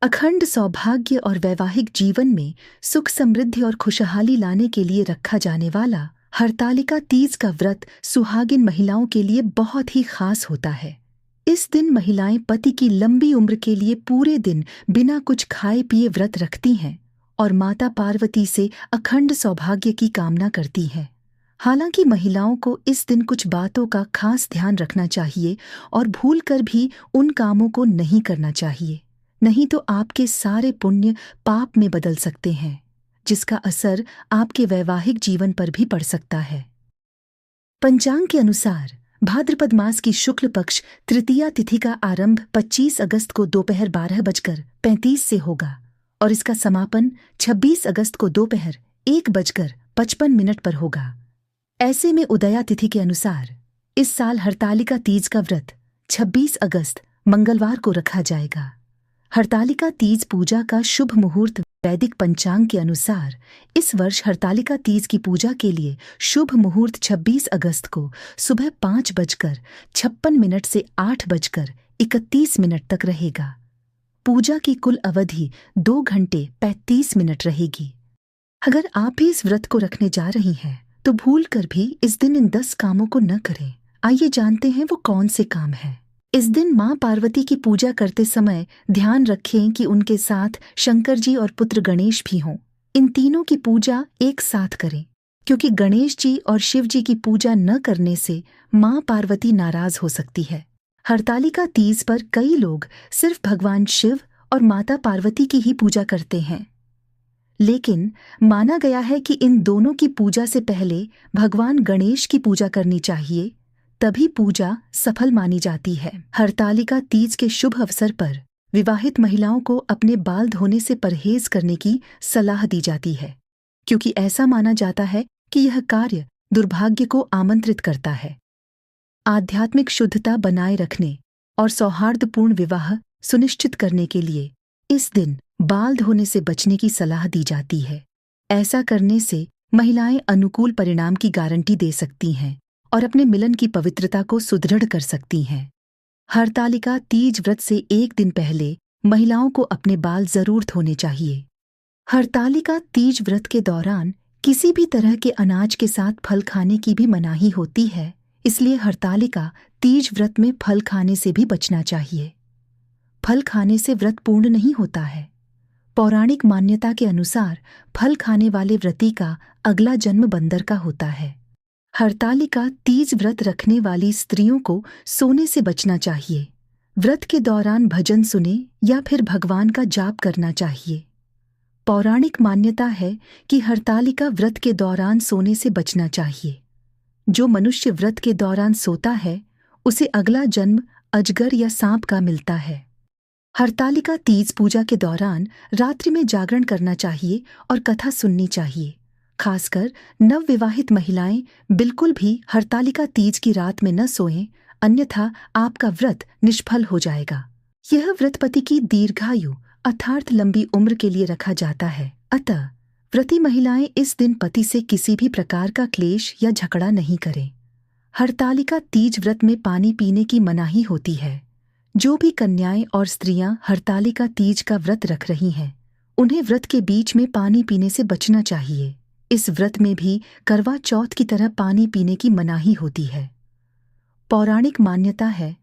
अखंड सौभाग्य और वैवाहिक जीवन में सुख समृद्धि और खुशहाली लाने के लिए रखा जाने वाला हरतालिका तीज का व्रत सुहागिन महिलाओं के लिए बहुत ही खास होता है। इस दिन महिलाएं पति की लंबी उम्र के लिए पूरे दिन बिना कुछ खाए पिए व्रत रखती हैं और माता पार्वती से अखंड सौभाग्य की कामना करती हैं। हालांकि महिलाओं को इस दिन कुछ बातों का खास ध्यान रखना चाहिए और भूलकर भी उन कामों को नहीं करना चाहिए, नहीं तो आपके सारे पुण्य पाप में बदल सकते हैं, जिसका असर आपके वैवाहिक जीवन पर भी पड़ सकता है। पंचांग के अनुसार भाद्रपद मास की शुक्ल पक्ष तृतीया तिथि का आरंभ 25 अगस्त को दोपहर 12:35 से होगा और इसका समापन 26 अगस्त को दोपहर 1:55 पर होगा। ऐसे में उदया तिथि के अनुसार इस साल हरतालिका तीज का व्रत 26 अगस्त मंगलवार को रखा जाएगा। हरतालिका तीज पूजा का शुभ मुहूर्त वैदिक पंचांग के अनुसार इस वर्ष हरतालिका तीज की पूजा के लिए शुभ मुहूर्त 26 अगस्त को सुबह 5:56 से 8:31 तक रहेगा। पूजा की कुल अवधि 2 घंटे 35 मिनट रहेगी। अगर आप भी इस व्रत को रखने जा रही हैं तो भूल कर भी इस दिन इन 10 कामों को न करें। आइए जानते हैं वो कौन से काम हैं। इस दिन मां पार्वती की पूजा करते समय ध्यान रखें कि उनके साथ शंकर जी और पुत्र गणेश भी हों। इन तीनों की पूजा एक साथ करें, क्योंकि गणेश जी और शिव जी की पूजा न करने से मां पार्वती नाराज हो सकती है। हरतालिका तीज पर कई लोग सिर्फ भगवान शिव और माता पार्वती की ही पूजा करते हैं, लेकिन माना गया है कि इन दोनों की पूजा से पहले भगवान गणेश की पूजा करनी चाहिए, तभी पूजा सफल मानी जाती है। हरतालिका तीज के शुभ अवसर पर विवाहित महिलाओं को अपने बाल धोने से परहेज करने की सलाह दी जाती है, क्योंकि ऐसा माना जाता है कि यह कार्य दुर्भाग्य को आमंत्रित करता है। आध्यात्मिक शुद्धता बनाए रखने और सौहार्दपूर्ण विवाह सुनिश्चित करने के लिए इस दिन बाल धोने से बचने की सलाह दी जाती है। ऐसा करने से महिलाएं अनुकूल परिणाम की गारंटी दे सकती हैं और अपने मिलन की पवित्रता को सुदृढ़ कर सकती हैं। हरतालिका तीज व्रत से एक दिन पहले महिलाओं को अपने बाल जरूर धोने चाहिए। हरतालिका तीज व्रत के दौरान किसी भी तरह के अनाज के साथ फल खाने की भी मनाही होती है, इसलिए हरतालिका तीज व्रत में फल खाने से भी बचना चाहिए। फल खाने से व्रत पूर्ण नहीं होता है। पौराणिक मान्यता के अनुसार फल खाने वाले व्रती का अगला जन्म बंदर का होता है। हरतालिका तीज व्रत रखने वाली स्त्रियों को सोने से बचना चाहिए। व्रत के दौरान भजन सुने या फिर भगवान का जाप करना चाहिए। पौराणिक मान्यता है कि हरतालिका व्रत के दौरान सोने से बचना चाहिए। जो मनुष्य व्रत के दौरान सोता है उसे अगला जन्म अजगर या सांप का मिलता है। हरतालिका तीज पूजा के दौरान रात्रि में जागरण करना चाहिए और कथा सुननी चाहिए। खासकर नवविवाहित महिलाएं बिल्कुल भी हरतालिका तीज की रात में न सोएं, अन्यथा आपका व्रत निष्फल हो जाएगा। यह व्रत पति की दीर्घायु अर्थात लंबी उम्र के लिए रखा जाता है। अतः व्रती महिलाएं इस दिन पति से किसी भी प्रकार का क्लेश या झगड़ा नहीं करें। हरतालिका तीज व्रत में पानी पीने की मनाही होती है। जो भी कन्याएं और स्त्रियां हरतालिका तीज का व्रत रख रही हैं, उन्हें व्रत के बीच में पानी पीने से बचना चाहिए। इस व्रत में भी करवा चौथ की तरह पानी पीने की मनाही होती है। पौराणिक मान्यता है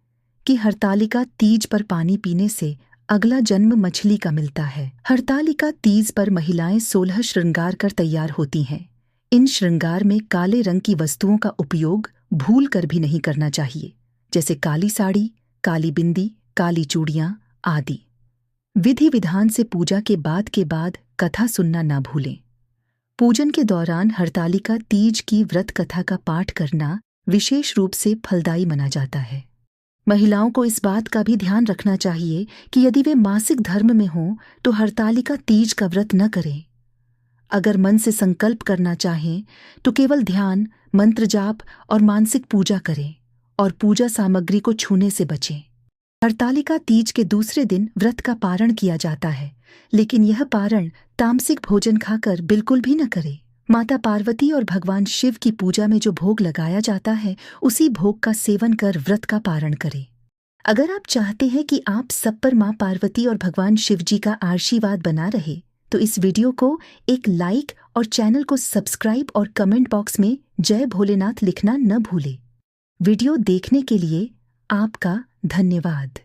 कि हरतालिका तीज पर पानी पीने से अगला जन्म मछली का मिलता है। हरतालिका तीज पर महिलाएं 16 श्रृंगार कर तैयार होती हैं। इन श्रृंगार में काले रंग की वस्तुओं का उपयोग भूल कर भी नहीं करना चाहिए, जैसे काली साड़ी, काली बिंदी, काली चूड़ियां आदि। विधि विधान से पूजा के बाद कथा सुनना ना भूलें। पूजन के दौरान हरतालिका तीज की व्रत कथा का पाठ करना विशेष रूप से फलदायी माना जाता है। महिलाओं को इस बात का भी ध्यान रखना चाहिए कि यदि वे मासिक धर्म में हों तो हरतालिका तीज का व्रत न करें। अगर मन से संकल्प करना चाहें तो केवल ध्यान, मंत्र जाप और मानसिक पूजा करें और पूजा सामग्री को छूने से बचें। हरतालिका तीज के दूसरे दिन व्रत का पारण किया जाता है, लेकिन यह पारण तामसिक भोजन खाकर बिल्कुल भी न करें। माता पार्वती और भगवान शिव की पूजा में जो भोग लगाया जाता है, उसी भोग का सेवन कर व्रत का पारण करें। अगर आप चाहते हैं कि आप सब पर माँ पार्वती और भगवान शिव जी का आशीर्वाद बना रहे, तो इस वीडियो को एक लाइक और चैनल को सब्सक्राइब और कमेंट बॉक्स में जय भोलेनाथ लिखना न भूलें। वीडियो देखने के लिए आपका धन्यवाद।